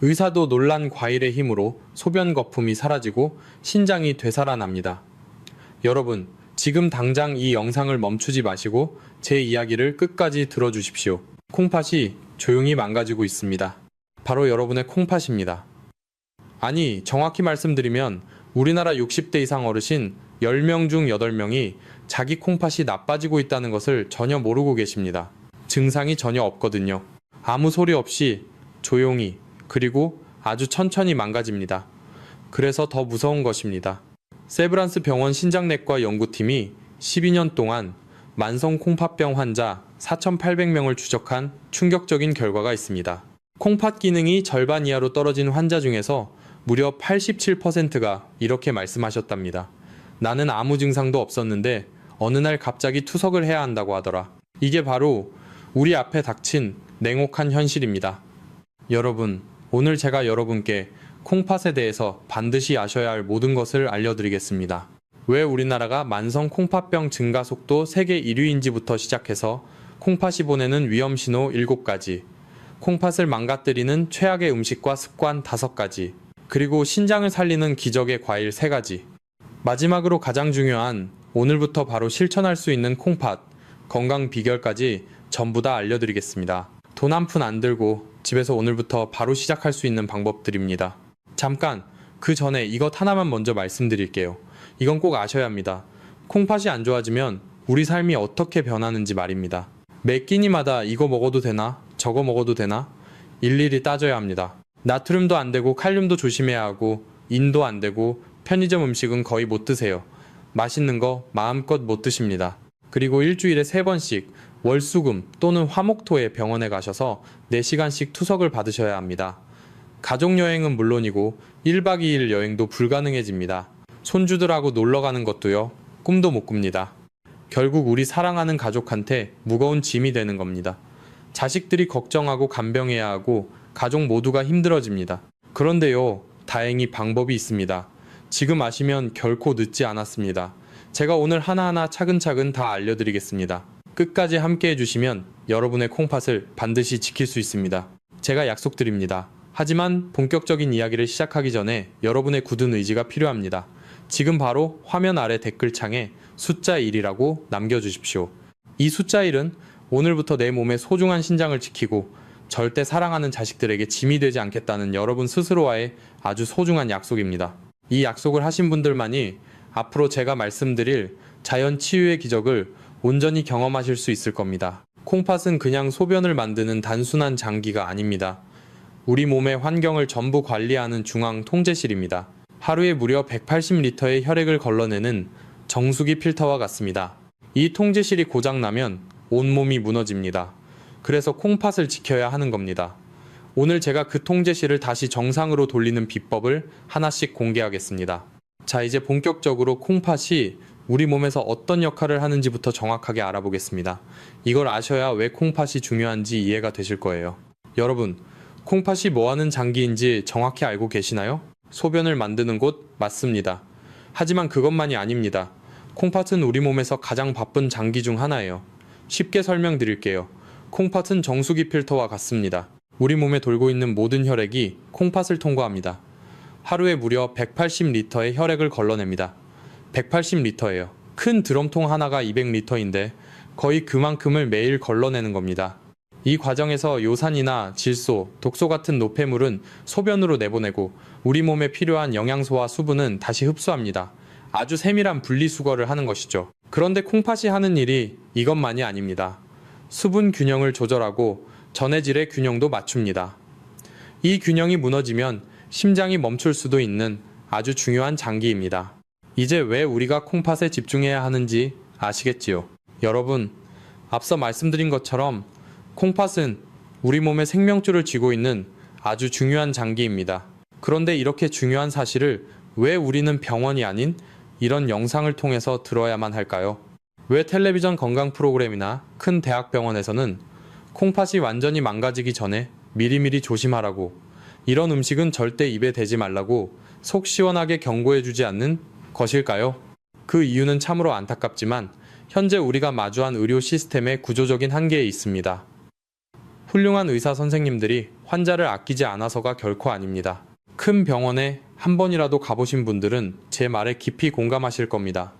의사도 놀란 과일의 힘으로 소변 거품이 사라지고 신장이 되살아납니다. 여러분, 지금 당장 이 영상을 멈추지 마시고 제 이야기를 끝까지 들어주십시오. 콩팥이 조용히 망가지고 있습니다. 바로 여러분의 콩팥입니다. 아니, 정확히 말씀드리면 우리나라 60대 이상 어르신 10명 중 8명이 자기 콩팥이 나빠지고 있다는 것을 전혀 모르고 계십니다. 증상이 전혀 없거든요. 아무 소리 없이 조용히, 그리고 아주 천천히 망가집니다. 그래서 더 무서운 것입니다. 세브란스 병원 신장내과 연구팀이 12년 동안 만성 콩팥병 환자 4,800명을 추적한 충격적인 결과가 있습니다. 콩팥 기능이 절반 이하로 떨어진 환자 중에서 무려 87%가 이렇게 말씀하셨답니다. 나는 아무 증상도 없었는데 어느 날 갑자기 투석을 해야 한다고 하더라. 이게 바로 우리 앞에 닥친 냉혹한 현실입니다. 여러분, 오늘 제가 여러분께 콩팥에 대해서 반드시 아셔야 할 모든 것을 알려드리겠습니다. 왜 우리나라가 만성 콩팥병 증가 속도 세계 1위인지부터 시작해서 콩팥이 보내는 위험신호 7가지, 콩팥을 망가뜨리는 최악의 음식과 습관 5가지, 그리고 신장을 살리는 기적의 과일 3가지. 마지막으로 가장 중요한 오늘부터 바로 실천할 수 있는 콩팥, 건강 비결까지 전부 다 알려드리겠습니다. 돈 한 푼 안 들고 집에서 오늘부터 바로 시작할 수 있는 방법들입니다. 잠깐, 그 전에 이것 하나만 먼저 말씀드릴게요. 이건 꼭 아셔야 합니다. 콩팥이 안 좋아지면 우리 삶이 어떻게 변하는지 말입니다. 매 끼니마다 이거 먹어도 되나? 저거 먹어도 되나? 일일이 따져야 합니다. 나트륨도 안 되고 칼륨도 조심해야 하고 인도 안 되고 편의점 음식은 거의 못 드세요. 맛있는 거 마음껏 못 드십니다. 그리고 일주일에 3번씩 월수금 또는 화목토에 병원에 가셔서 4시간씩 투석을 받으셔야 합니다. 가족여행은 물론이고 1박 2일 여행도 불가능해집니다. 손주들하고 놀러가는 것도요, 꿈도 못 꿉니다. 결국 우리 사랑하는 가족한테 무거운 짐이 되는 겁니다. 자식들이 걱정하고 간병해야 하고 가족 모두가 힘들어집니다. 그런데요, 다행히 방법이 있습니다. 지금 아시면 결코 늦지 않았습니다. 제가 오늘 하나하나 차근차근 다 알려드리겠습니다. 끝까지 함께 해주시면 여러분의 콩팥을 반드시 지킬 수 있습니다. 제가 약속드립니다. 하지만 본격적인 이야기를 시작하기 전에 여러분의 굳은 의지가 필요합니다. 지금 바로 화면 아래 댓글창에 숫자 1이라고 남겨주십시오. 이 숫자 1은 오늘부터 내 몸의 소중한 신장을 지키고 절대 사랑하는 자식들에게 짐이 되지 않겠다는 여러분 스스로와의 아주 소중한 약속입니다. 이 약속을 하신 분들만이 앞으로 제가 말씀드릴 자연 치유의 기적을 온전히 경험하실 수 있을 겁니다. 콩팥은 그냥 소변을 만드는 단순한 장기가 아닙니다. 우리 몸의 환경을 전부 관리하는 중앙 통제실입니다. 하루에 무려 180리터의 혈액을 걸러내는 정수기 필터와 같습니다. 이 통제실이 고장나면 온몸이 무너집니다. 그래서 콩팥을 지켜야 하는 겁니다. 오늘 제가 그 통제실을 다시 정상으로 돌리는 비법을 하나씩 공개하겠습니다. 자, 이제 본격적으로 콩팥이 우리 몸에서 어떤 역할을 하는지부터 정확하게 알아보겠습니다. 이걸 아셔야 왜 콩팥이 중요한지 이해가 되실 거예요. 여러분, 콩팥이 뭐하는 장기인지 정확히 알고 계시나요? 소변을 만드는 곳 맞습니다. 하지만 그것만이 아닙니다. 콩팥은 우리 몸에서 가장 바쁜 장기 중 하나예요. 쉽게 설명드릴게요. 콩팥은 정수기 필터와 같습니다. 우리 몸에 돌고 있는 모든 혈액이 콩팥을 통과합니다. 하루에 무려 180리터의 혈액을 걸러냅니다. 180리터예요. 큰 드럼통 하나가 200리터인데 거의 그만큼을 매일 걸러내는 겁니다. 이 과정에서 요산이나 질소, 독소 같은 노폐물은 소변으로 내보내고 우리 몸에 필요한 영양소와 수분은 다시 흡수합니다. 아주 세밀한 분리수거를 하는 것이죠. 그런데 콩팥이 하는 일이 이것만이 아닙니다. 수분 균형을 조절하고 전해질의 균형도 맞춥니다. 이 균형이 무너지면 심장이 멈출 수도 있는 아주 중요한 장기입니다. 이제 왜 우리가 콩팥에 집중해야 하는지 아시겠지요? 여러분, 앞서 말씀드린 것처럼 콩팥은 우리 몸의 생명줄을 쥐고 있는 아주 중요한 장기입니다. 그런데 이렇게 중요한 사실을 왜 우리는 병원이 아닌 이런 영상을 통해서 들어야만 할까요? 왜 텔레비전 건강 프로그램이나 큰 대학병원에서는 콩팥이 완전히 망가지기 전에 미리미리 조심하라고, 이런 음식은 절대 입에 대지 말라고 속 시원하게 경고해주지 않는 것일까요? 그 이유는 참으로 안타깝지만 현재 우리가 마주한 의료 시스템의 구조적인 한계에 있습니다. 훌륭한 의사 선생님들이 환자를 아끼지 않아서가 결코 아닙니다. 큰 병원에 한 번이라도 가보신 분들은 제 말에 깊이 공감하실 겁니다.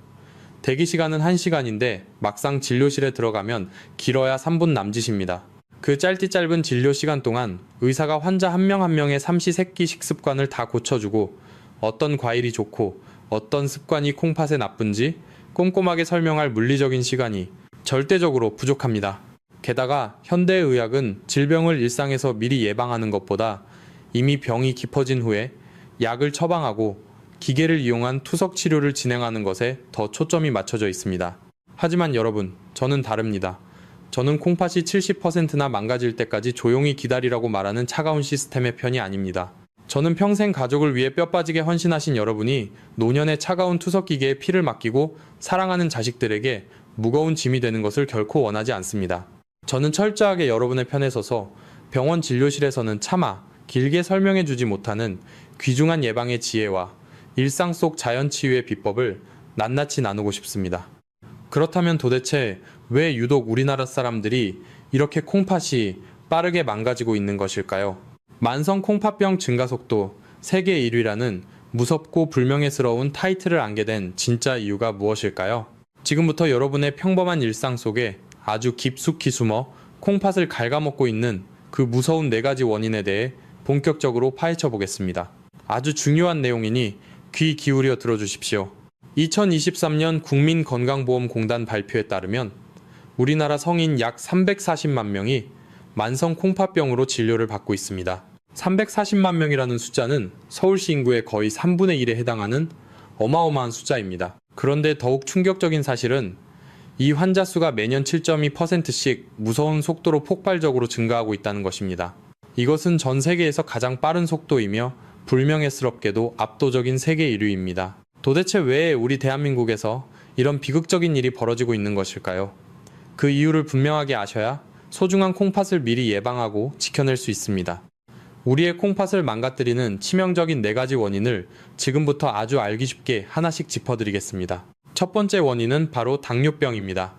대기 시간은 1시간인데 막상 진료실에 들어가면 길어야 3분 남짓입니다. 그 짧은 진료 시간 동안 의사가 환자 한 명 한 명의 삼시세끼 식습관을 다 고쳐주고 어떤 과일이 좋고 어떤 습관이 콩팥에 나쁜지 꼼꼼하게 설명할 물리적인 시간이 절대적으로 부족합니다. 게다가 현대의학은 질병을 일상에서 미리 예방하는 것보다 이미 병이 깊어진 후에 약을 처방하고 기계를 이용한 투석 치료를 진행하는 것에 더 초점이 맞춰져 있습니다. 하지만 여러분, 저는 다릅니다. 저는 콩팥이 70%나 망가질 때까지 조용히 기다리라고 말하는 차가운 시스템의 편이 아닙니다. 저는 평생 가족을 위해 뼈 빠지게 헌신하신 여러분이 노년의 차가운 투석기계에 피를 맡기고 사랑하는 자식들에게 무거운 짐이 되는 것을 결코 원하지 않습니다. 저는 철저하게 여러분의 편에 서서 병원 진료실에서는 차마 길게 설명해주지 못하는 귀중한 예방의 지혜와 일상 속 자연치유의 비법을 낱낱이 나누고 싶습니다. 그렇다면 도대체 왜 유독 우리나라 사람들이 이렇게 콩팥이 빠르게 망가지고 있는 것일까요? 만성 콩팥병 증가 속도 세계 1위라는 무섭고 불명예스러운 타이틀을 안게 된 진짜 이유가 무엇일까요? 지금부터 여러분의 평범한 일상 속에 아주 깊숙이 숨어 콩팥을 갉아먹고 있는 그 무서운 4가지 원인에 대해 본격적으로 파헤쳐 보겠습니다. 아주 중요한 내용이니 귀 기울여 들어주십시오. 2023년 국민건강보험공단 발표에 따르면 우리나라 성인 약 340만 명이 만성 콩팥병으로 진료를 받고 있습니다. 340만 명이라는 숫자는 서울시 인구의 거의 3분의 1에 해당하는 어마어마한 숫자입니다. 그런데 더욱 충격적인 사실은 이 환자 수가 매년 7.2%씩 무서운 속도로 폭발적으로 증가하고 있다는 것입니다. 이것은 전 세계에서 가장 빠른 속도이며 불명예스럽게도 압도적인 세계 1위입니다. 도대체 왜 우리 대한민국에서 이런 비극적인 일이 벌어지고 있는 것일까요? 그 이유를 분명하게 아셔야 소중한 콩팥을 미리 예방하고 지켜낼 수 있습니다. 우리의 콩팥을 망가뜨리는 치명적인 4가지 원인을 지금부터 아주 알기 쉽게 하나씩 짚어드리겠습니다. 첫 번째 원인은 바로 당뇨병입니다.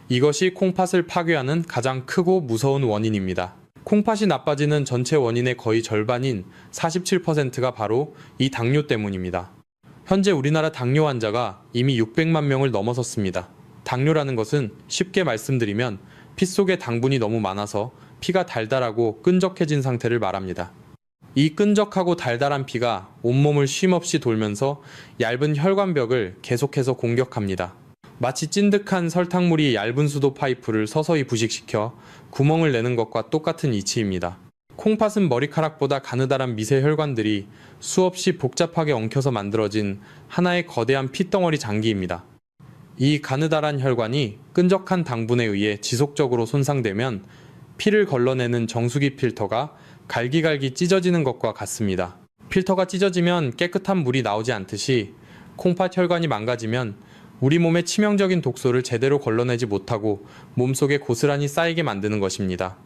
이것이 콩팥을 파괴하는 가장 크고 무서운 원인입니다. 콩팥이 나빠지는 전체 원인의 거의 절반인 47%가 바로 이 당뇨 때문입니다. 현재 우리나라 당뇨 환자가 이미 600만 명을 넘어섰습니다. 당뇨라는 것은 쉽게 말씀드리면 피 속에 당분이 너무 많아서 피가 달달하고 끈적해진 상태를 말합니다. 이 끈적하고 달달한 피가 온몸을 쉼없이 돌면서 얇은 혈관벽을 계속해서 공격합니다. 마치 찐득한 설탕물이 얇은 수도 파이프를 서서히 부식시켜 구멍을 내는 것과 똑같은 이치입니다. 콩팥은 머리카락보다 가느다란 미세 혈관들이 수없이 복잡하게 엉켜서 만들어진 하나의 거대한 피덩어리 장기입니다. 이 가느다란 혈관이 끈적한 당분에 의해 지속적으로 손상되면 피를 걸러내는 정수기 필터가 갈기갈기 찢어지는 것과 같습니다. 필터가 찢어지면 깨끗한 물이 나오지 않듯이 콩팥 혈관이 망가지면 우리 몸의 치명적인 독소를 제대로 걸러내지 못하고 몸속에 고스란히 쌓이게 만드는 것입니다.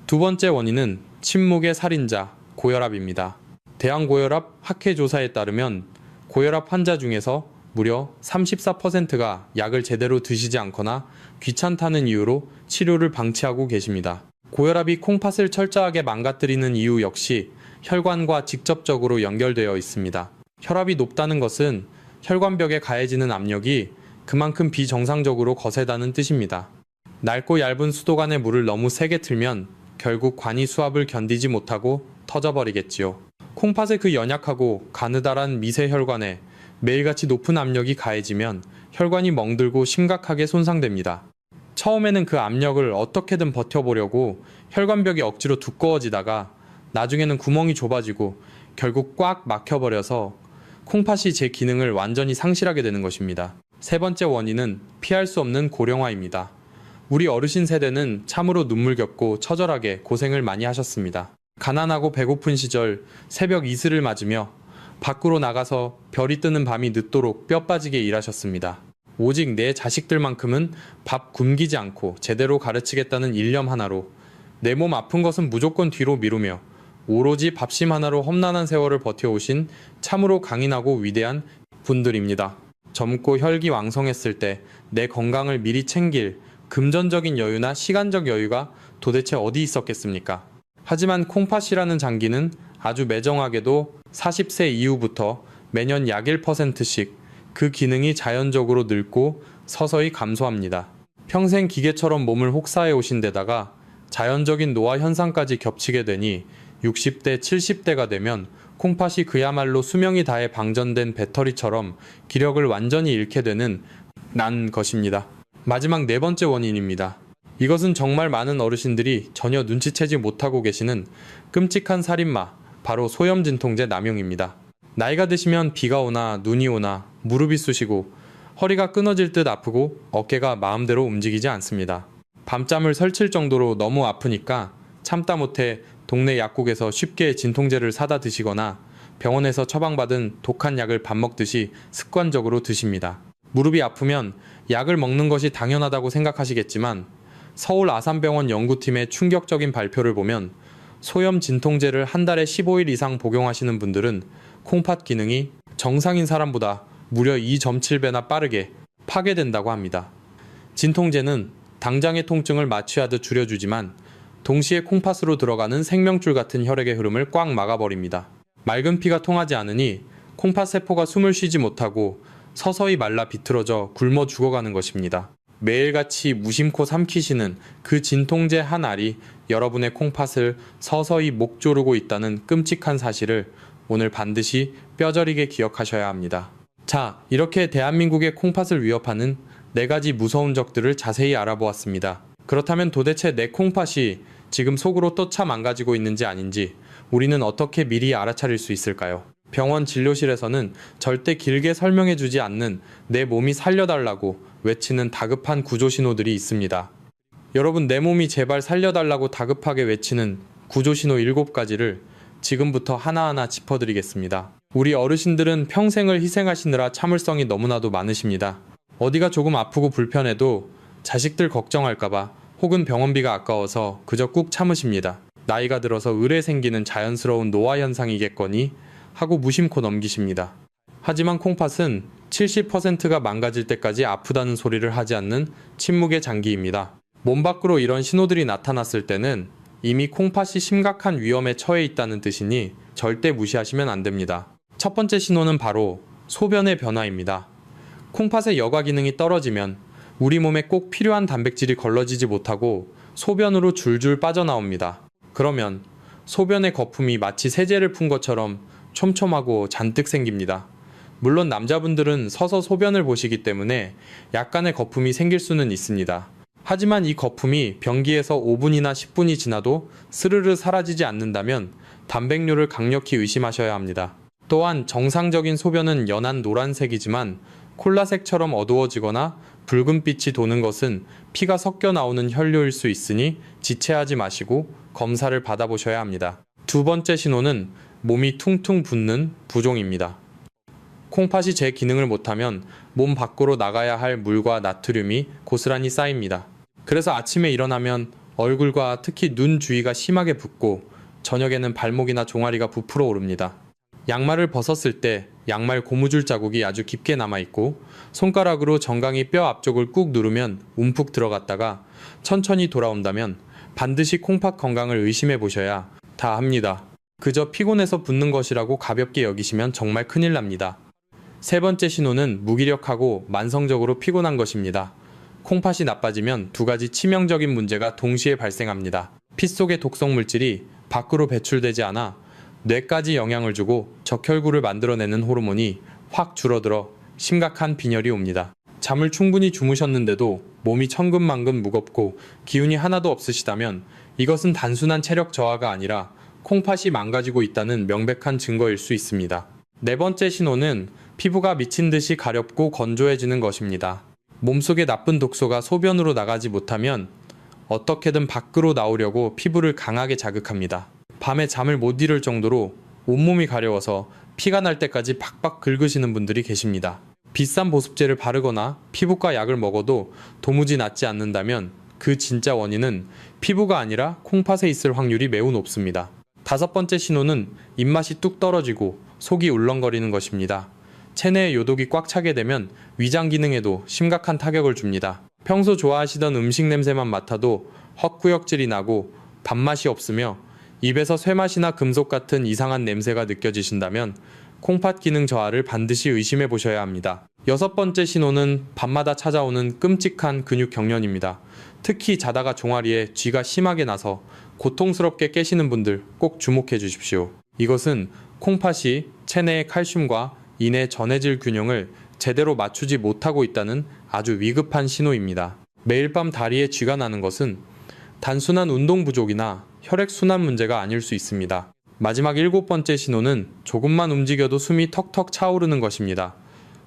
두 번째 원인은 침묵의 살인자, 고혈압입니다. 대한고혈압 학회조사에 따르면 고혈압 환자 중에서 무려 34%가 약을 제대로 드시지 않거나 귀찮다는 이유로 치료를 방치하고 계십니다. 고혈압이 콩팥을 철저하게 망가뜨리는 이유 역시 혈관과 직접적으로 연결되어 있습니다. 혈압이 높다는 것은 혈관벽에 가해지는 압력이 그만큼 비정상적으로 거세다는 뜻입니다. 낡고 얇은 수도관에 물을 너무 세게 틀면 결국 관이 수압을 견디지 못하고 터져버리겠지요. 콩팥의 그 연약하고 가느다란 미세 혈관에 매일같이 높은 압력이 가해지면 혈관이 멍들고 심각하게 손상됩니다. 처음에는 그 압력을 어떻게든 버텨보려고 혈관벽이 억지로 두꺼워지다가 나중에는 구멍이 좁아지고 결국 꽉 막혀버려서 콩팥이 제 기능을 완전히 상실하게 되는 것입니다. 세 번째 원인은 피할 수 없는 고령화입니다. 우리 어르신 세대는 참으로 눈물겹고 처절하게 고생을 많이 하셨습니다. 가난하고 배고픈 시절 새벽 이슬을 맞으며 밖으로 나가서 별이 뜨는 밤이 늦도록 뼈 빠지게 일하셨습니다. 오직 내 자식들만큼은 밥 굶기지 않고 제대로 가르치겠다는 일념 하나로 내 몸 아픈 것은 무조건 뒤로 미루며 오로지 밥심 하나로 험난한 세월을 버텨오신 참으로 강인하고 위대한 분들입니다. 젊고 혈기왕성했을 때 내 건강을 미리 챙길 금전적인 여유나 시간적 여유가 도대체 어디 있었겠습니까? 하지만 콩팥이라는 장기는 아주 매정하게도 40세 이후부터 매년 약 1%씩 그 기능이 자연적으로 늙고 서서히 감소합니다. 평생 기계처럼 몸을 혹사해 오신 데다가 자연적인 노화 현상까지 겹치게 되니 60대, 70대가 되면 콩팥이 그야말로 수명이 다해 방전된 배터리처럼 기력을 완전히 잃게 되는 난 것입니다. 마지막 네 번째 원인입니다. 이것은 정말 많은 어르신들이 전혀 눈치채지 못하고 계시는 끔찍한 살인마, 바로 소염진통제 남용입니다. 나이가 드시면 비가 오나 눈이 오나 무릎이 쑤시고 허리가 끊어질 듯 아프고 어깨가 마음대로 움직이지 않습니다. 밤잠을 설칠 정도로 너무 아프니까 참다 못해 동네 약국에서 쉽게 진통제를 사다 드시거나 병원에서 처방받은 독한 약을 밥 먹듯이 습관적으로 드십니다. 무릎이 아프면 약을 먹는 것이 당연하다고 생각하시겠지만 서울 아산병원 연구팀의 충격적인 발표를 보면 소염 진통제를 한 달에 15일 이상 복용하시는 분들은 콩팥 기능이 정상인 사람보다 무려 2.7배나 빠르게 파괴된다고 합니다. 진통제는 당장의 통증을 마취하듯 줄여주지만 동시에 콩팥으로 들어가는 생명줄 같은 혈액의 흐름을 꽉 막아버립니다. 맑은 피가 통하지 않으니 콩팥 세포가 숨을 쉬지 못하고 서서히 말라 비틀어져 굶어 죽어가는 것입니다. 매일같이 무심코 삼키시는 그 진통제 한 알이 여러분의 콩팥을 서서히 목 조르고 있다는 끔찍한 사실을 오늘 반드시 뼈저리게 기억하셔야 합니다. 자, 이렇게 대한민국의 콩팥을 위협하는 4가지 무서운 적들을 자세히 알아보았습니다. 그렇다면 도대체 내 콩팥이 지금 속으로 또 차 망가지고 있는지 아닌지 우리는 어떻게 미리 알아차릴 수 있을까요? 병원 진료실에서는 절대 길게 설명해주지 않는 내 몸이 살려달라고 외치는 다급한 구조신호들이 있습니다. 여러분, 내 몸이 제발 살려달라고 다급하게 외치는 구조신호 7가지를 지금부터 하나하나 짚어드리겠습니다. 우리 어르신들은 평생을 희생하시느라 참을성이 너무나도 많으십니다. 어디가 조금 아프고 불편해도 자식들 걱정할까봐 혹은 병원비가 아까워서 그저 꾹 참으십니다. 나이가 들어서 을에 생기는 자연스러운 노화 현상이겠거니 하고 무심코 넘기십니다. 하지만 콩팥은 70%가 망가질 때까지 아프다는 소리를 하지 않는 침묵의 장기입니다. 몸 밖으로 이런 신호들이 나타났을 때는 이미 콩팥이 심각한 위험에 처해 있다는 뜻이니 절대 무시하시면 안 됩니다. 첫 번째 신호는 바로 소변의 변화입니다. 콩팥의 여과 기능이 떨어지면 우리 몸에 꼭 필요한 단백질이 걸러지지 못하고 소변으로 줄줄 빠져나옵니다. 그러면 소변의 거품이 마치 세제를 푼 것처럼 촘촘하고 잔뜩 생깁니다. 물론 남자분들은 서서 소변을 보시기 때문에 약간의 거품이 생길 수는 있습니다. 하지만 이 거품이 변기에서 5분이나 10분이 지나도 스르르 사라지지 않는다면 단백뇨를 강력히 의심하셔야 합니다. 또한 정상적인 소변은 연한 노란색이지만 콜라색처럼 어두워지거나 붉은빛이 도는 것은 피가 섞여 나오는 혈뇨일 수 있으니 지체하지 마시고 검사를 받아보셔야 합니다. 두 번째 신호는 몸이 퉁퉁 붓는 부종입니다. 콩팥이 제 기능을 못하면 몸 밖으로 나가야 할 물과 나트륨이 고스란히 쌓입니다. 그래서 아침에 일어나면 얼굴과 특히 눈 주위가 심하게 붓고 저녁에는 발목이나 종아리가 부풀어 오릅니다. 양말을 벗었을 때 양말 고무줄 자국이 아주 깊게 남아있고 손가락으로 정강이 뼈 앞쪽을 꾹 누르면 움푹 들어갔다가 천천히 돌아온다면 반드시 콩팥 건강을 의심해 보셔야 다 합니다. 그저 피곤해서 붓는 것이라고 가볍게 여기시면 정말 큰일 납니다. 세 번째 신호는 무기력하고 만성적으로 피곤한 것입니다. 콩팥이 나빠지면 2가지 치명적인 문제가 동시에 발생합니다. 피 속의 독성 물질이 밖으로 배출되지 않아 뇌까지 영향을 주고 적혈구를 만들어내는 호르몬이 확 줄어들어 심각한 빈혈이 옵니다. 잠을 충분히 주무셨는데도 몸이 천근만근 무겁고 기운이 하나도 없으시다면 이것은 단순한 체력 저하가 아니라 콩팥이 망가지고 있다는 명백한 증거일 수 있습니다. 네 번째 신호는 피부가 미친 듯이 가렵고 건조해지는 것입니다. 몸속의 나쁜 독소가 소변으로 나가지 못하면 어떻게든 밖으로 나오려고 피부를 강하게 자극합니다. 밤에 잠을 못 이룰 정도로 온몸이 가려워서 피가 날 때까지 박박 긁으시는 분들이 계십니다. 비싼 보습제를 바르거나 피부과 약을 먹어도 도무지 낫지 않는다면 그 진짜 원인은 피부가 아니라 콩팥에 있을 확률이 매우 높습니다. 다섯 번째 신호는 입맛이 뚝 떨어지고 속이 울렁거리는 것입니다. 체내에 요독이 꽉 차게 되면 위장 기능에도 심각한 타격을 줍니다. 평소 좋아하시던 음식 냄새만 맡아도 헛구역질이 나고 밥맛이 없으며 입에서 쇠맛이나 금속 같은 이상한 냄새가 느껴지신다면 콩팥 기능 저하를 반드시 의심해 보셔야 합니다. 6번째 신호는 밤마다 찾아오는 끔찍한 근육 경련입니다. 특히 자다가 종아리에 쥐가 심하게 나서 고통스럽게 깨시는 분들 꼭 주목해 주십시오. 이것은 콩팥이 체내의 칼슘과 인의 전해질 균형을 제대로 맞추지 못하고 있다는 아주 위급한 신호입니다. 매일 밤 다리에 쥐가 나는 것은 단순한 운동 부족이나 혈액순환 문제가 아닐 수 있습니다. 마지막 7번째 신호는 조금만 움직여도 숨이 턱턱 차오르는 것입니다.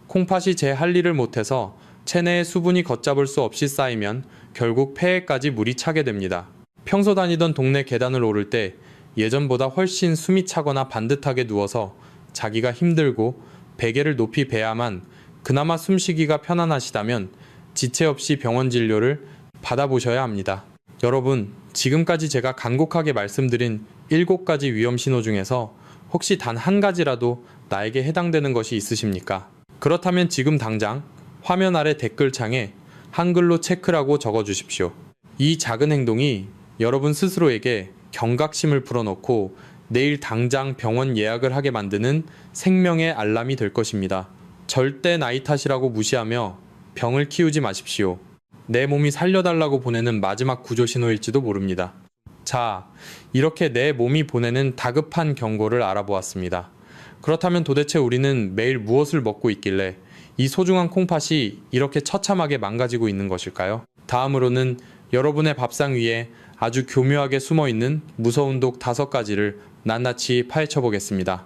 콩팥이 제 할 일을 못해서 체내에 수분이 걷잡을 수 없이 쌓이면 결국 폐에까지 물이 차게 됩니다. 평소 다니던 동네 계단을 오를 때 예전보다 훨씬 숨이 차거나 반듯하게 누워서 자기가 힘들고 베개를 높이 베야만 그나마 숨쉬기가 편안하시다면 지체 없이 병원 진료를 받아보셔야 합니다. 여러분, 지금까지 제가 간곡하게 말씀드린 7가지 위험 신호 중에서 혹시 단 한 가지라도 나에게 해당되는 것이 있으십니까? 그렇다면 지금 당장 화면 아래 댓글창에 한글로 체크라고 적어주십시오. 이 작은 행동이 여러분 스스로에게 경각심을 불어넣고 내일 당장 병원 예약을 하게 만드는 생명의 알람이 될 것입니다. 절대 나이 탓이라고 무시하며 병을 키우지 마십시오. 내 몸이 살려달라고 보내는 마지막 구조 신호일지도 모릅니다. 자, 이렇게 내 몸이 보내는 다급한 경고를 알아보았습니다. 그렇다면 도대체 우리는 매일 무엇을 먹고 있길래 이 소중한 콩팥이 이렇게 처참하게 망가지고 있는 것일까요? 다음으로는 여러분의 밥상 위에 아주 교묘하게 숨어있는 무서운 독 5가지를 낱낱이 파헤쳐 보겠습니다.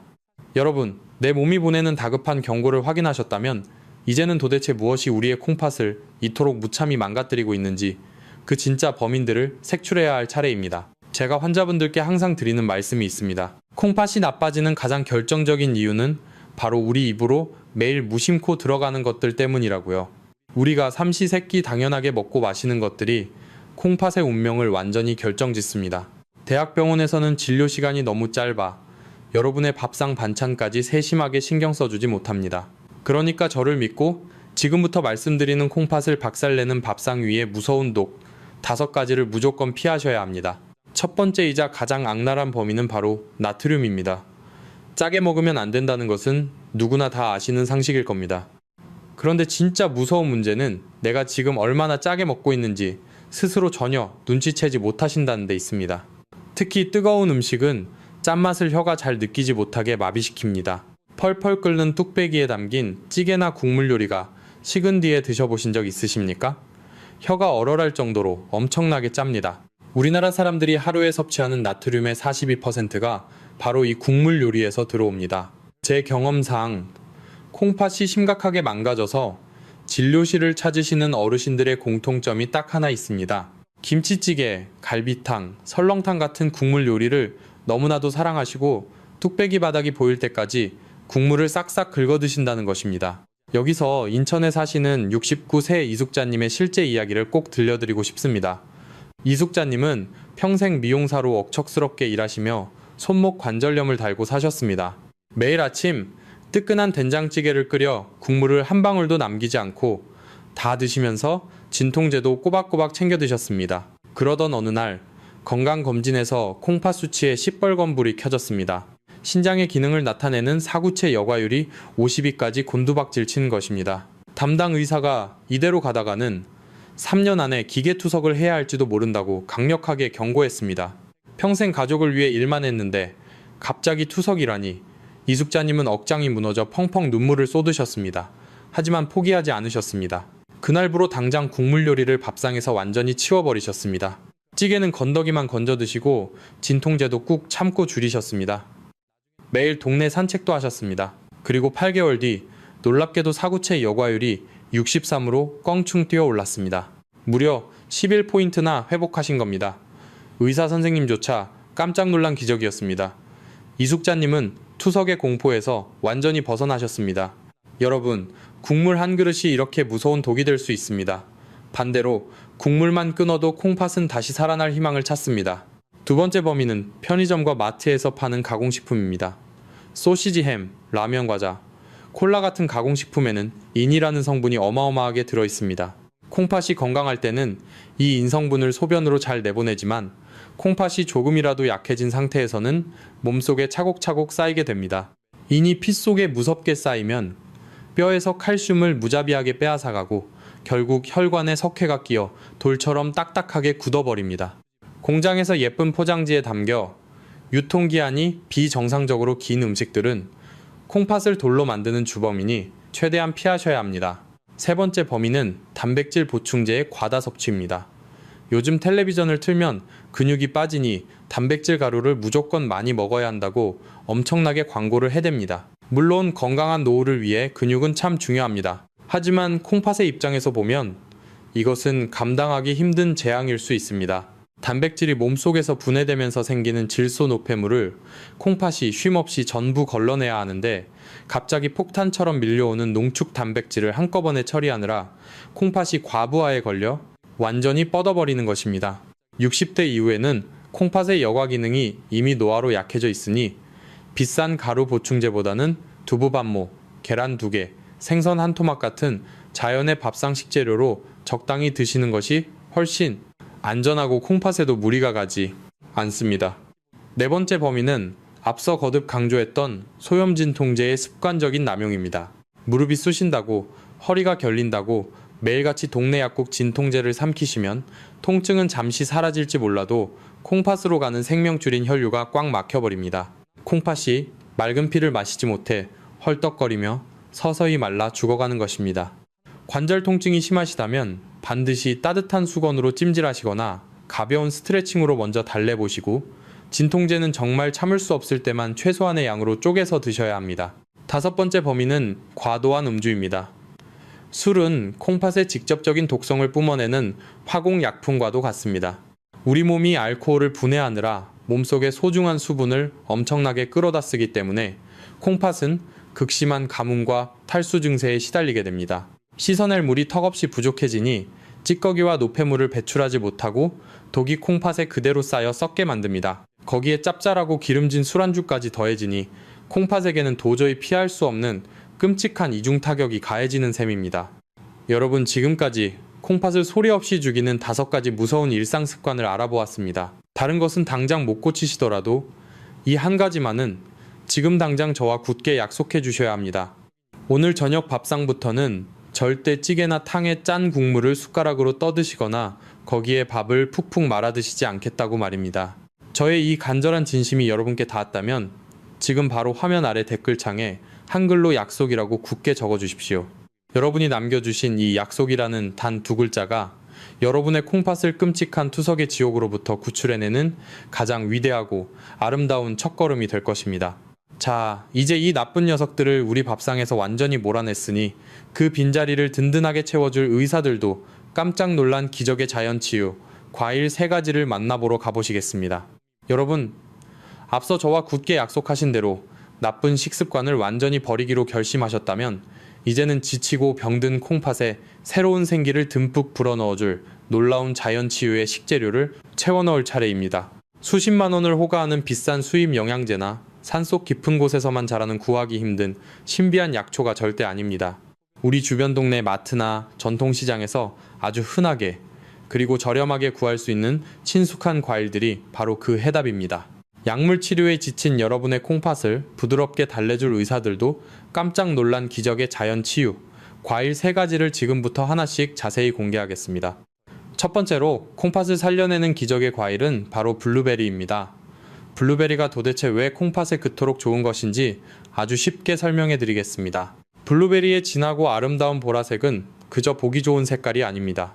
여러분, 내 몸이 보내는 다급한 경고를 확인하셨다면 이제는 도대체 무엇이 우리의 콩팥을 이토록 무참히 망가뜨리고 있는지 그 진짜 범인들을 색출해야 할 차례입니다. 제가 환자분들께 항상 드리는 말씀이 있습니다. 콩팥이 나빠지는 가장 결정적인 이유는 바로 우리 입으로 매일 무심코 들어가는 것들 때문이라고요. 우리가 삼시세끼 당연하게 먹고 마시는 것들이 콩팥의 운명을 완전히 결정짓습니다. 대학병원에서는 진료 시간이 너무 짧아 여러분의 밥상 반찬까지 세심하게 신경 써주지 못합니다. 그러니까 저를 믿고 지금부터 말씀드리는 콩팥을 박살내는 밥상 위에 무서운 독 5가지를 무조건 피하셔야 합니다. 첫 번째이자 가장 악랄한 범인은 바로 나트륨입니다. 짜게 먹으면 안 된다는 것은 누구나 다 아시는 상식일 겁니다. 그런데 진짜 무서운 문제는 내가 지금 얼마나 짜게 먹고 있는지 스스로 전혀 눈치채지 못하신다는 데 있습니다. 특히 뜨거운 음식은 짠맛을 혀가 잘 느끼지 못하게 마비시킵니다. 펄펄 끓는 뚝배기에 담긴 찌개나 국물 요리가 식은 뒤에 드셔보신 적 있으십니까? 혀가 얼얼할 정도로 엄청나게 짭니다. 우리나라 사람들이 하루에 섭취하는 나트륨의 42%가 바로 이 국물 요리에서 들어옵니다. 제 경험상 콩팥이 심각하게 망가져서 진료실을 찾으시는 어르신들의 공통점이 딱 하나 있습니다. 김치찌개, 갈비탕, 설렁탕 같은 국물 요리를 너무나도 사랑하시고 뚝배기 바닥이 보일 때까지 국물을 싹싹 긁어 드신다는 것입니다. 여기서 인천에 사시는 69세 이숙자님의 실제 이야기를 꼭 들려드리고 싶습니다. 이숙자님은 평생 미용사로 억척스럽게 일하시며 손목 관절염을 달고 사셨습니다. 매일 아침 뜨끈한 된장찌개를 끓여 국물을 한 방울도 남기지 않고 다 드시면서 진통제도 꼬박꼬박 챙겨 드셨습니다. 그러던 어느 날 건강검진에서 콩팥 수치에 시뻘건 불이 켜졌습니다. 신장의 기능을 나타내는 사구체 여과율이 50위까지 곤두박질 치는 것입니다. 담당 의사가 이대로 가다가는 3년 안에 기계투석을 해야 할지도 모른다고 강력하게 경고했습니다. 평생 가족을 위해 일만 했는데 갑자기 투석이라니. 이숙자님은 억장이 무너져 펑펑 눈물을 쏟으셨습니다. 하지만 포기하지 않으셨습니다. 그날부로 당장 국물 요리를 밥상에서 완전히 치워버리셨습니다. 찌개는 건더기만 건져 드시고 진통제도 꾹 참고 줄이셨습니다. 매일 동네 산책도 하셨습니다. 그리고 8개월 뒤 놀랍게도 사구체 여과율이 63으로 껑충 뛰어 올랐습니다. 무려 11포인트나 회복하신 겁니다. 의사 선생님조차 깜짝 놀란 기적이었습니다. 이숙자님은 투석의 공포에서 완전히 벗어나셨습니다. 여러분, 국물 한 그릇이 이렇게 무서운 독이 될 수 있습니다. 반대로 국물만 끊어도 콩팥은 다시 살아날 희망을 찾습니다. 두 번째 범인은 편의점과 마트에서 파는 가공식품입니다. 소시지, 햄, 라면 과자, 콜라 같은 가공식품에는 인이라는 성분이 어마어마하게 들어있습니다. 콩팥이 건강할 때는 이 인성분을 소변으로 잘 내보내지만 콩팥이 조금이라도 약해진 상태에서는 몸속에 차곡차곡 쌓이게 됩니다. 이니 피 속에 무섭게 쌓이면 뼈에서 칼슘을 무자비하게 빼앗아가고 결국 혈관에 석회가 끼어 돌처럼 딱딱하게 굳어버립니다. 공장에서 예쁜 포장지에 담겨 유통기한이 비정상적으로 긴 음식들은 콩팥을 돌로 만드는 주범이니 최대한 피하셔야 합니다. 세 번째 범위는 단백질 보충제의 과다 섭취입니다. 요즘 텔레비전을 틀면 근육이 빠지니 단백질 가루를 무조건 많이 먹어야 한다고 엄청나게 광고를 해댑니다. 물론 건강한 노후를 위해 근육은 참 중요합니다. 하지만 콩팥의 입장에서 보면 이것은 감당하기 힘든 재앙일 수 있습니다. 단백질이 몸속에서 분해되면서 생기는 질소 노폐물을 콩팥이 쉼없이 전부 걸러내야 하는데 갑자기 폭탄처럼 밀려오는 농축 단백질을 한꺼번에 처리하느라 콩팥이 과부하에 걸려 완전히 뻗어버리는 것입니다. 60대 이후에는 콩팥의 여과 기능이 이미 노화로 약해져 있으니 비싼 가루 보충제보다는 두부반모, 계란 2개, 생선 한 토막 같은 자연의 밥상 식재료로 적당히 드시는 것이 훨씬 안전하고 콩팥에도 무리가 가지 않습니다. 네 번째 범위는 앞서 거듭 강조했던 소염진통제의 습관적인 남용입니다. 무릎이 쑤신다고, 허리가 결린다고 매일같이 동네 약국 진통제를 삼키시면 통증은 잠시 사라질지 몰라도 콩팥으로 가는 생명줄인 혈류가 꽉 막혀버립니다. 콩팥이 맑은 피를 마시지 못해 헐떡거리며 서서히 말라 죽어가는 것입니다. 관절 통증이 심하시다면 반드시 따뜻한 수건으로 찜질하시거나 가벼운 스트레칭으로 먼저 달래보시고 진통제는 정말 참을 수 없을 때만 최소한의 양으로 쪼개서 드셔야 합니다. 다섯 번째 범위는 과도한 음주입니다. 술은 콩팥의 직접적인 독성을 뿜어내는 화공약품과도 같습니다. 우리 몸이 알코올을 분해하느라 몸속의 소중한 수분을 엄청나게 끌어다 쓰기 때문에 콩팥은 극심한 가뭄과 탈수 증세에 시달리게 됩니다. 씻어낼 물이 턱없이 부족해지니 찌꺼기와 노폐물을 배출하지 못하고 독이 콩팥에 그대로 쌓여 썩게 만듭니다. 거기에 짭짤하고 기름진 술안주까지 더해지니 콩팥에게는 도저히 피할 수 없는 끔찍한 이중 타격이 가해지는 셈입니다. 여러분, 지금까지 콩팥을 소리 없이 죽이는 5가지 무서운 일상 습관을 알아보았습니다. 다른 것은 당장 못 고치시더라도 이 한 가지만은 지금 당장 저와 굳게 약속해 주셔야 합니다. 오늘 저녁 밥상부터는 절대 찌개나 탕에 짠 국물을 숟가락으로 떠드시거나 거기에 밥을 푹푹 말아 드시지 않겠다고 말입니다. 저의 이 간절한 진심이 여러분께 닿았다면 지금 바로 화면 아래 댓글창에 한글로 약속이라고 굳게 적어주십시오. 여러분이 남겨주신 이 약속이라는 단 2글자가 여러분의 콩팥을 끔찍한 투석의 지옥으로부터 구출해내는 가장 위대하고 아름다운 첫걸음이 될 것입니다. 자, 이제 이 나쁜 녀석들을 우리 밥상에서 완전히 몰아냈으니 그 빈자리를 든든하게 채워줄 의사들도 깜짝 놀란 기적의 자연치유, 과일 3가지를 만나보러 가보시겠습니다. 여러분, 앞서 저와 굳게 약속하신 대로 나쁜 식습관을 완전히 버리기로 결심하셨다면 이제는 지치고 병든 콩팥에 새로운 생기를 듬뿍 불어넣어줄 놀라운 자연치유의 식재료를 채워넣을 차례입니다. 수십만 원을 호가하는 비싼 수입 영양제나 산속 깊은 곳에서만 자라는 구하기 힘든 신비한 약초가 절대 아닙니다. 우리 주변 동네 마트나 전통시장에서 아주 흔하게 그리고 저렴하게 구할 수 있는 친숙한 과일들이 바로 그 해답입니다. 약물 치료에 지친 여러분의 콩팥을 부드럽게 달래줄 의사들도 깜짝 놀란 기적의 자연 치유, 과일 3가지를 지금부터 하나씩 자세히 공개하겠습니다. 첫 번째로 콩팥을 살려내는 기적의 과일은 바로 블루베리입니다. 블루베리가 도대체 왜 콩팥에 그토록 좋은 것인지 아주 쉽게 설명해 드리겠습니다. 블루베리의 진하고 아름다운 보라색은 그저 보기 좋은 색깔이 아닙니다.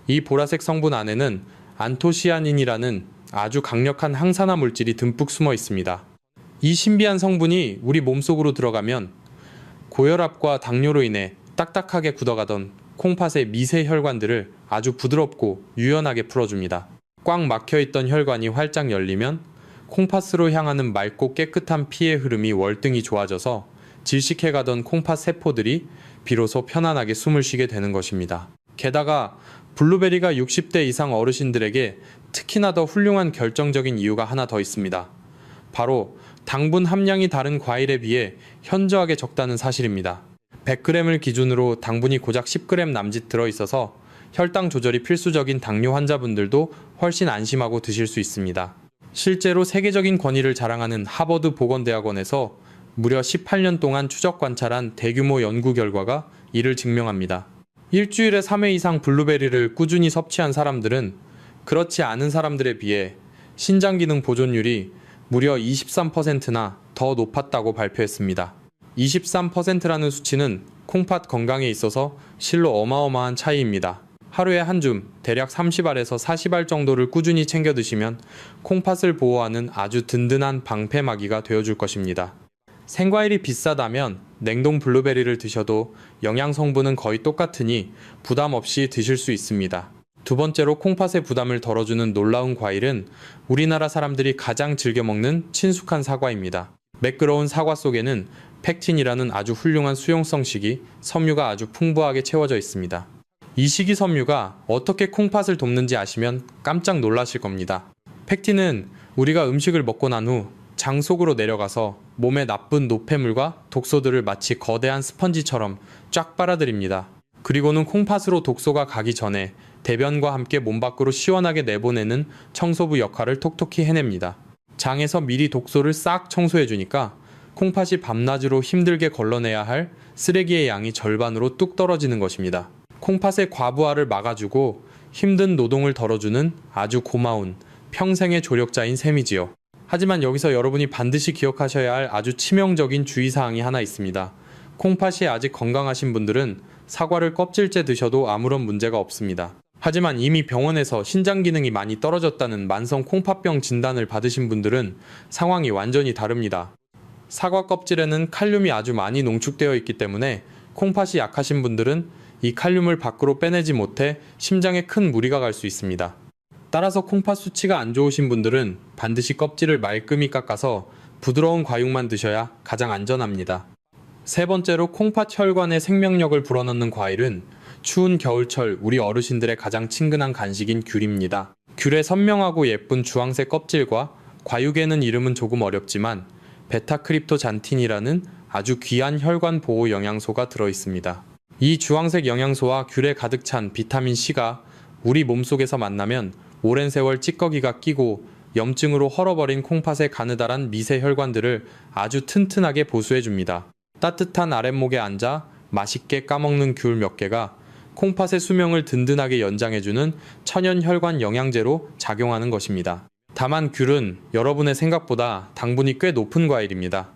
이 보라색 성분 안에는 안토시아닌이라는 아주 강력한 항산화 물질이 듬뿍 숨어 있습니다. 이 신비한 성분이 우리 몸속으로 들어가면 고혈압과 당뇨로 인해 딱딱하게 굳어가던 콩팥의 미세 혈관들을 아주 부드럽고 유연하게 풀어줍니다. 꽉 막혀있던 혈관이 활짝 열리면 콩팥으로 향하는 맑고 깨끗한 피의 흐름이 월등히 좋아져서 질식해가던 콩팥 세포들이 비로소 편안하게 숨을 쉬게 되는 것입니다. 게다가 블루베리가 60대 이상 어르신들에게 특히나 더 훌륭한 결정적인 이유가 하나 더 있습니다. 바로 당분 함량이 다른 과일에 비해 현저하게 적다는 사실입니다. 100g을 기준으로 당분이 고작 10g 남짓 들어있어서 혈당 조절이 필수적인 당뇨 환자분들도 훨씬 안심하고 드실 수 있습니다. 실제로 세계적인 권위를 자랑하는 하버드 보건대학원에서 무려 18년 동안 추적 관찰한 대규모 연구 결과가 이를 증명합니다. 일주일에 3회 이상 블루베리를 꾸준히 섭취한 사람들은 그렇지 않은 사람들에 비해 신장 기능 보존율이 무려 23%나 더 높았다고 발표했습니다. 23%라는 수치는 콩팥 건강에 있어서 실로 어마어마한 차이입니다. 하루에 한 줌, 대략 30알에서 40알 정도를 꾸준히 챙겨 드시면 콩팥을 보호하는 아주 든든한 방패막이가 되어줄 것입니다. 생과일이 비싸다면 냉동 블루베리를 드셔도 영양 성분은 거의 똑같으니 부담 없이 드실 수 있습니다. 두 번째로 콩팥의 부담을 덜어주는 놀라운 과일은 우리나라 사람들이 가장 즐겨 먹는 친숙한 사과입니다. 매끄러운 사과 속에는 팩틴이라는 아주 훌륭한 수용성 식이 섬유가 아주 풍부하게 채워져 있습니다. 이 식이섬유가 어떻게 콩팥을 돕는지 아시면 깜짝 놀라실 겁니다. 팩틴은 우리가 음식을 먹고 난 후 장 속으로 내려가서 몸에 나쁜 노폐물과 독소들을 마치 거대한 스펀지처럼 쫙 빨아들입니다. 그리고는 콩팥으로 독소가 가기 전에 대변과 함께 몸 밖으로 시원하게 내보내는 청소부 역할을 톡톡히 해냅니다. 장에서 미리 독소를 싹 청소해주니까 콩팥이 밤낮으로 힘들게 걸러내야 할 쓰레기의 양이 절반으로 뚝 떨어지는 것입니다. 콩팥의 과부하를 막아주고 힘든 노동을 덜어주는 아주 고마운 평생의 조력자인 셈이지요. 하지만 여기서 여러분이 반드시 기억하셔야 할 아주 치명적인 주의사항이 하나 있습니다. 콩팥이 아직 건강하신 분들은 사과를 껍질째 드셔도 아무런 문제가 없습니다. 하지만 이미 병원에서 신장 기능이 많이 떨어졌다는 만성 콩팥병 진단을 받으신 분들은 상황이 완전히 다릅니다. 사과 껍질에는 칼륨이 아주 많이 농축되어 있기 때문에 콩팥이 약하신 분들은 이 칼륨을 밖으로 빼내지 못해 심장에 큰 무리가 갈 수 있습니다. 따라서 콩팥 수치가 안 좋으신 분들은 반드시 껍질을 말끔히 깎아서 부드러운 과육만 드셔야 가장 안전합니다. 세 번째로 콩팥 혈관에 생명력을 불어넣는 과일은 추운 겨울철 우리 어르신들의 가장 친근한 간식인 귤입니다. 귤의 선명하고 예쁜 주황색 껍질과 과육에는 이름은 조금 어렵지만 베타크립토잔틴이라는 아주 귀한 혈관 보호 영양소가 들어있습니다. 이 주황색 영양소와 귤에 가득 찬 비타민C가 우리 몸속에서 만나면 오랜 세월 찌꺼기가 끼고 염증으로 헐어버린 콩팥의 가느다란 미세 혈관들을 아주 튼튼하게 보수해줍니다. 따뜻한 아랫목에 앉아 맛있게 까먹는 귤 몇 개가 콩팥의 수명을 든든하게 연장해주는 천연 혈관 영양제로 작용하는 것입니다. 다만 귤은 여러분의 생각보다 당분이 꽤 높은 과일입니다.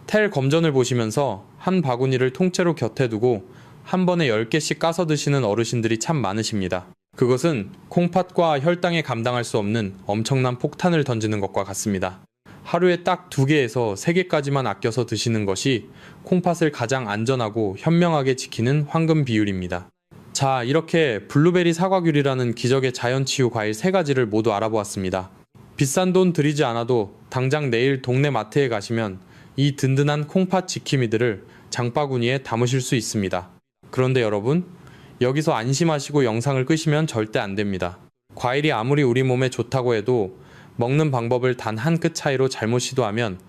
텔 검전을 보시면서 한 바구니를 통째로 곁에 두고 한 번에 10개씩 까서 드시는 어르신들이 참 많으십니다. 그것은 콩팥과 혈당에 감당할 수 없는 엄청난 폭탄을 던지는 것과 같습니다. 하루에 딱 2개에서 3개까지만 아껴서 드시는 것이 콩팥을 가장 안전하고 현명하게 지키는 황금 비율입니다. 자, 이렇게 블루베리 사과귤이라는 기적의 자연치유 과일 3가지를 모두 알아보았습니다. 비싼 돈 들이지 않아도 당장 내일 동네 마트에 가시면 이 든든한 콩팥 지킴이들을 장바구니에 담으실 수 있습니다. 그런데 여러분, 여기서 안심하시고 영상을 끄시면 절대 안 됩니다. 과일이 아무리 우리 몸에 좋다고 해도 먹는 방법을 단 한 끗 차이로 잘못 시도하면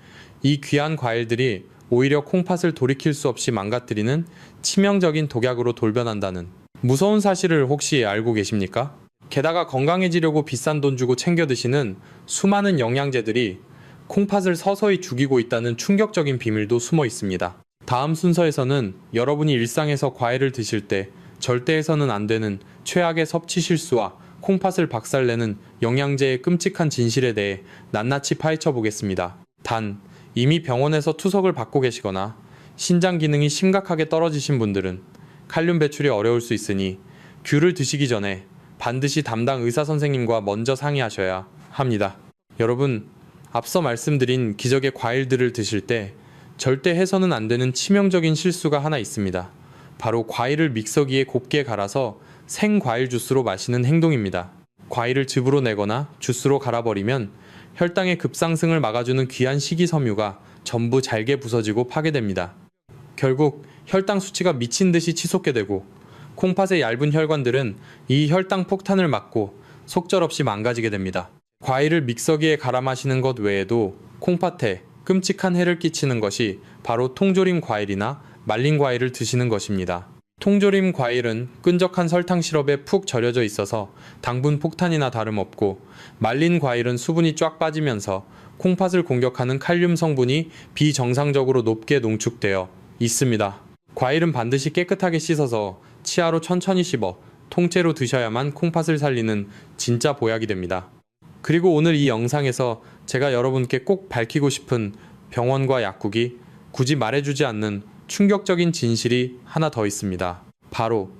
이 귀한 과일들이 오히려 콩팥을 돌이킬 수 없이 망가뜨리는 치명적인 독약으로 돌변한다는 무서운 사실을 혹시 알고 계십니까? 게다가 건강해지려고 비싼 돈 주고 챙겨 드시는 수많은 영양제들이 콩팥을 서서히 죽이고 있다는 충격적인 비밀도 숨어 있습니다. 다음 순서에서는 여러분이 일상에서 과일을 드실 때 절대 해서는 안 되는 최악의 섭취 실수와 콩팥을 박살내는 영양제의 끔찍한 진실에 대해 낱낱이 파헤쳐 보겠습니다. 단, 이미 병원에서 투석을 받고 계시거나 신장 기능이 심각하게 떨어지신 분들은 칼륨 배출이 어려울 수 있으니 귤을 드시기 전에 반드시 담당 의사 선생님과 먼저 상의하셔야 합니다. 여러분, 앞서 말씀드린 기적의 과일들을 드실 때 절대 해서는 안 되는 치명적인 실수가 하나 있습니다. 바로 과일을 믹서기에 곱게 갈아서 생과일 주스로 마시는 행동입니다. 과일을 즙으로 내거나 주스로 갈아버리면 혈당의 급상승을 막아주는 귀한 식이섬유가 전부 잘게 부서지고 파괴됩니다. 결국 혈당 수치가 미친 듯이 치솟게 되고 콩팥의 얇은 혈관들은 이 혈당 폭탄을 막고 속절없이 망가지게 됩니다. 과일을 믹서기에 갈아 마시는 것 외에도 콩팥에 끔찍한 해를 끼치는 것이 바로 통조림 과일이나 말린 과일을 드시는 것입니다. 통조림 과일은 끈적한 설탕 시럽에 푹 절여져 있어서 당분 폭탄이나 다름없고, 말린 과일은 수분이 쫙 빠지면서 콩팥을 공격하는 칼륨 성분이 비정상적으로 높게 농축되어 있습니다. 과일은 반드시 깨끗하게 씻어서 치아로 천천히 씹어 통째로 드셔야만 콩팥을 살리는 진짜 보약이 됩니다. 그리고 오늘 이 영상에서 제가 여러분께 꼭 밝히고 싶은 병원과 약국이 굳이 말해주지 않는 충격적인 진실이 하나 더 있습니다. 바로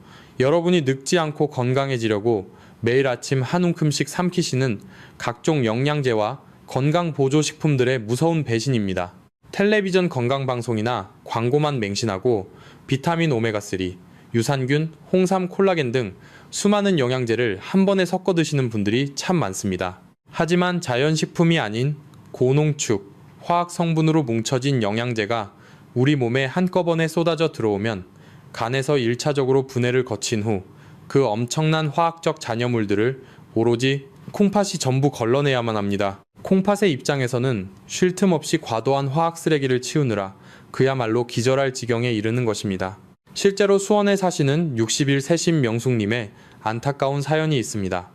여러분이 늙지 않고 건강해지려고 매일 아침 한 움큼씩 삼키시는 각종 영양제와 건강보조식품들의 무서운 배신입니다. 텔레비전 건강방송이나 광고만 맹신하고 비타민 오메가3, 유산균, 홍삼 콜라겐 등 수많은 영양제를 한 번에 섞어 드시는 분들이 참 많습니다. 하지만 자연식품이 아닌 고농축, 화학 성분으로 뭉쳐진 영양제가 우리 몸에 한꺼번에 쏟아져 들어오면 간에서 1차적으로 분해를 거친 후 그 엄청난 화학적 잔여물들을 오로지 콩팥이 전부 걸러내야만 합니다. 콩팥의 입장에서는 쉴 틈 없이 과도한 화학 쓰레기를 치우느라 그야말로 기절할 지경에 이르는 것입니다. 실제로 수원에 사시는 60일 신명숙님의 안타까운 사연이 있습니다.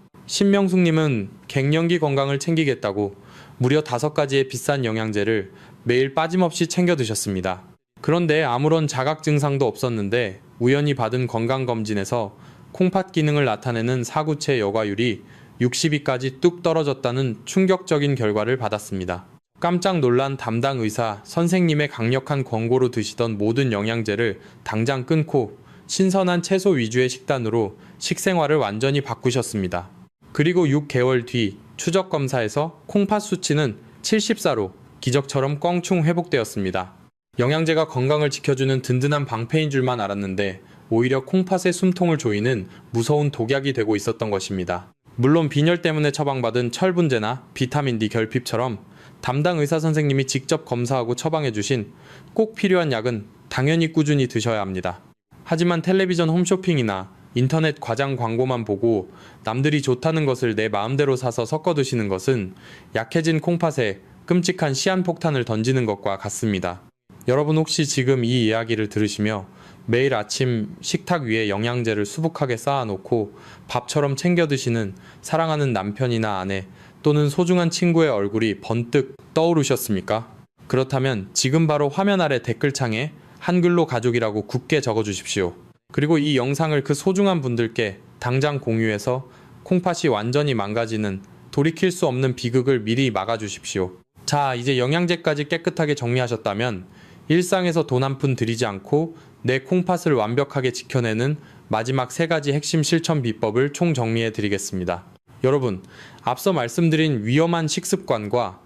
신명숙님은 갱년기 건강을 챙기겠다고 무려 5가지의 비싼 영양제를 매일 빠짐없이 챙겨 드셨습니다. 그런데 아무런 자각 증상도 없었는데 우연히 받은 건강검진에서 콩팥 기능을 나타내는 사구체 여과율이 60위까지 뚝 떨어졌다는 충격적인 결과를 받았습니다. 깜짝 놀란 담당 의사 선생님의 강력한 권고로 드시던 모든 영양제를 당장 끊고 신선한 채소 위주의 식단으로 식생활을 완전히 바꾸셨습니다. 그리고 6개월 뒤 추적 검사에서 콩팥 수치는 74로 기적처럼 껑충 회복되었습니다. 영양제가 건강을 지켜주는 든든한 방패인 줄만 알았는데 오히려 콩팥의 숨통을 조이는 무서운 독약이 되고 있었던 것입니다. 물론 빈혈 때문에 처방받은 철분제나 비타민 D 결핍처럼 담당 의사 선생님이 직접 검사하고 처방해주신 꼭 필요한 약은 당연히 꾸준히 드셔야 합니다. 하지만 텔레비전 홈쇼핑이나 인터넷 과장 광고만 보고 남들이 좋다는 것을 내 마음대로 사서 섞어 드시는 것은 약해진 콩팥에 끔찍한 시한폭탄을 던지는 것과 같습니다. 여러분 혹시 지금 이 이야기를 들으시며 매일 아침 식탁 위에 영양제를 수북하게 쌓아놓고 밥처럼 챙겨 드시는 사랑하는 남편이나 아내 또는 소중한 친구의 얼굴이 번뜩 떠오르셨습니까? 그렇다면 지금 바로 화면 아래 댓글창에 한글로 가족이라고 굳게 적어주십시오. 그리고 이 영상을 그 소중한 분들께 당장 공유해서 콩팥이 완전히 망가지는 돌이킬 수 없는 비극을 미리 막아주십시오. 자, 이제 영양제까지 깨끗하게 정리하셨다면 일상에서 돈 한 푼 들이지 않고 내 콩팥을 완벽하게 지켜내는 마지막 3가지 핵심 실천 비법을 총정리해 드리겠습니다. 여러분, 앞서 말씀드린 위험한 식습관과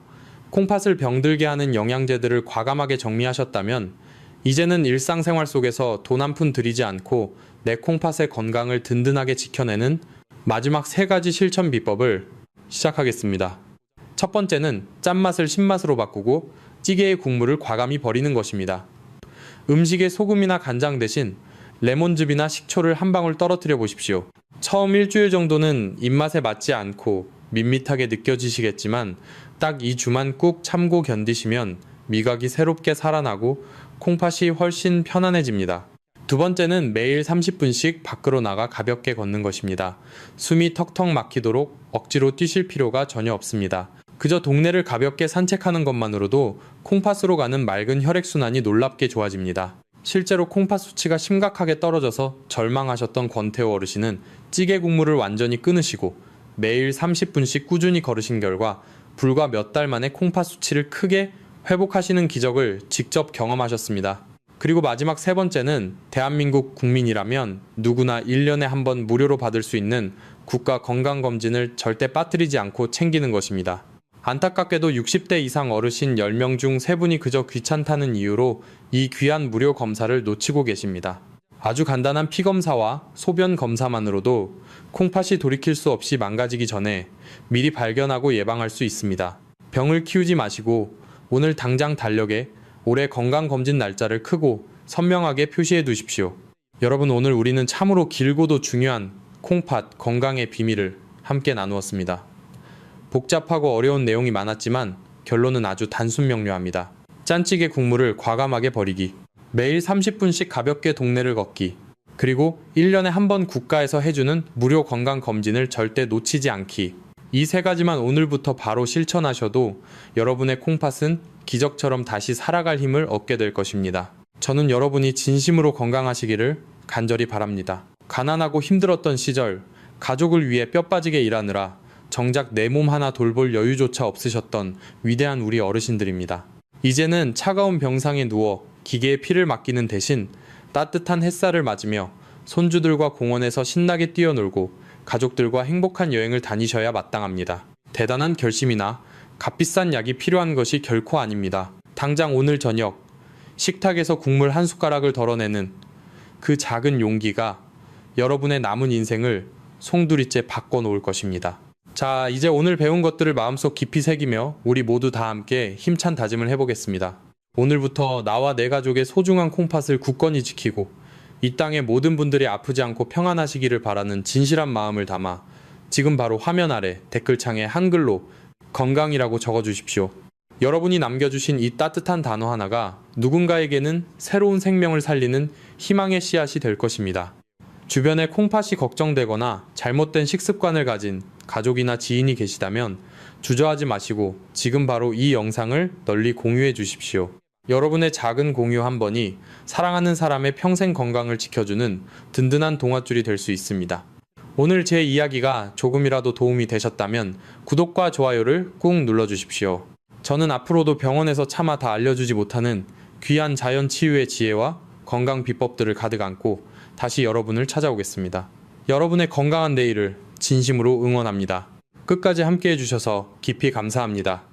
콩팥을 병들게 하는 영양제들을 과감하게 정리하셨다면 이제는 일상생활 속에서 돈 한 푼 들이지 않고 내 콩팥의 건강을 든든하게 지켜내는 마지막 3가지 실천 비법을 시작하겠습니다. 첫 번째는 짠맛을 신맛으로 바꾸고 찌개의 국물을 과감히 버리는 것입니다. 음식에 소금이나 간장 대신 레몬즙이나 식초를 한 방울 떨어뜨려 보십시오. 처음 일주일 정도는 입맛에 맞지 않고 밋밋하게 느껴지시겠지만 딱 2주만 꾹 참고 견디시면 미각이 새롭게 살아나고 콩팥이 훨씬 편안해집니다. 두 번째는 매일 30분씩 밖으로 나가 가볍게 걷는 것입니다. 숨이 턱턱 막히도록 억지로 뛰실 필요가 전혀 없습니다. 그저 동네를 가볍게 산책하는 것만으로도 콩팥으로 가는 맑은 혈액순환이 놀랍게 좋아집니다. 실제로 콩팥 수치가 심각하게 떨어져서 절망하셨던 권태호 어르신은 찌개 국물을 완전히 끊으시고 매일 30분씩 꾸준히 걸으신 결과 불과 몇 달 만에 콩팥 수치를 크게 회복하시는 기적을 직접 경험하셨습니다. 그리고 마지막 3번째는 대한민국 국민이라면 누구나 1년에 한 번 무료로 받을 수 있는 국가 건강검진을 절대 빠뜨리지 않고 챙기는 것입니다. 안타깝게도 60대 이상 어르신 10명 중 3분이 그저 귀찮다는 이유로 이 귀한 무료 검사를 놓치고 계십니다. 아주 간단한 피검사와 소변 검사만으로도 콩팥이 돌이킬 수 없이 망가지기 전에 미리 발견하고 예방할 수 있습니다. 병을 키우지 마시고 오늘 당장 달력에 올해 건강검진 날짜를 크고 선명하게 표시해 두십시오. 여러분, 오늘 우리는 참으로 길고도 중요한 콩팥 건강의 비밀을 함께 나누었습니다. 복잡하고 어려운 내용이 많았지만 결론은 아주 단순 명료합니다. 짠찌개 국물을 과감하게 버리기, 매일 30분씩 가볍게 동네를 걷기, 그리고 1년에 한 번 국가에서 해주는 무료 건강검진을 절대 놓치지 않기. 이 세 가지만 오늘부터 바로 실천하셔도 여러분의 콩팥은 기적처럼 다시 살아갈 힘을 얻게 될 것입니다. 저는 여러분이 진심으로 건강하시기를 간절히 바랍니다. 가난하고 힘들었던 시절, 가족을 위해 뼈 빠지게 일하느라 정작 내 몸 하나 돌볼 여유조차 없으셨던 위대한 우리 어르신들입니다. 이제는 차가운 병상에 누워 기계에 피를 맡기는 대신 따뜻한 햇살을 맞으며 손주들과 공원에서 신나게 뛰어놀고 가족들과 행복한 여행을 다니셔야 마땅합니다. 대단한 결심이나 값비싼 약이 필요한 것이 결코 아닙니다. 당장 오늘 저녁 식탁에서 국물 한 숟가락을 덜어내는 그 작은 용기가 여러분의 남은 인생을 송두리째 바꿔놓을 것입니다. 자, 이제 오늘 배운 것들을 마음속 깊이 새기며 우리 모두 다 함께 힘찬 다짐을 해보겠습니다. 오늘부터 나와 내 가족의 소중한 콩팥을 굳건히 지키고 이 땅의 모든 분들이 아프지 않고 평안하시기를 바라는 진실한 마음을 담아 지금 바로 화면 아래 댓글창에 한글로 건강이라고 적어주십시오. 여러분이 남겨주신 이 따뜻한 단어 하나가 누군가에게는 새로운 생명을 살리는 희망의 씨앗이 될 것입니다. 주변에 콩팥이 걱정되거나 잘못된 식습관을 가진 가족이나 지인이 계시다면 주저하지 마시고 지금 바로 이 영상을 널리 공유해 주십시오. 여러분의 작은 공유 한 번이 사랑하는 사람의 평생 건강을 지켜주는 든든한 동아줄이 될 수 있습니다. 오늘 제 이야기가 조금이라도 도움이 되셨다면 구독과 좋아요를 꾹 눌러주십시오. 저는 앞으로도 병원에서 차마 다 알려주지 못하는 귀한 자연 치유의 지혜와 건강 비법들을 가득 안고 다시 여러분을 찾아오겠습니다. 여러분의 건강한 내일을 진심으로 응원합니다. 끝까지 함께 해주셔서 깊이 감사합니다.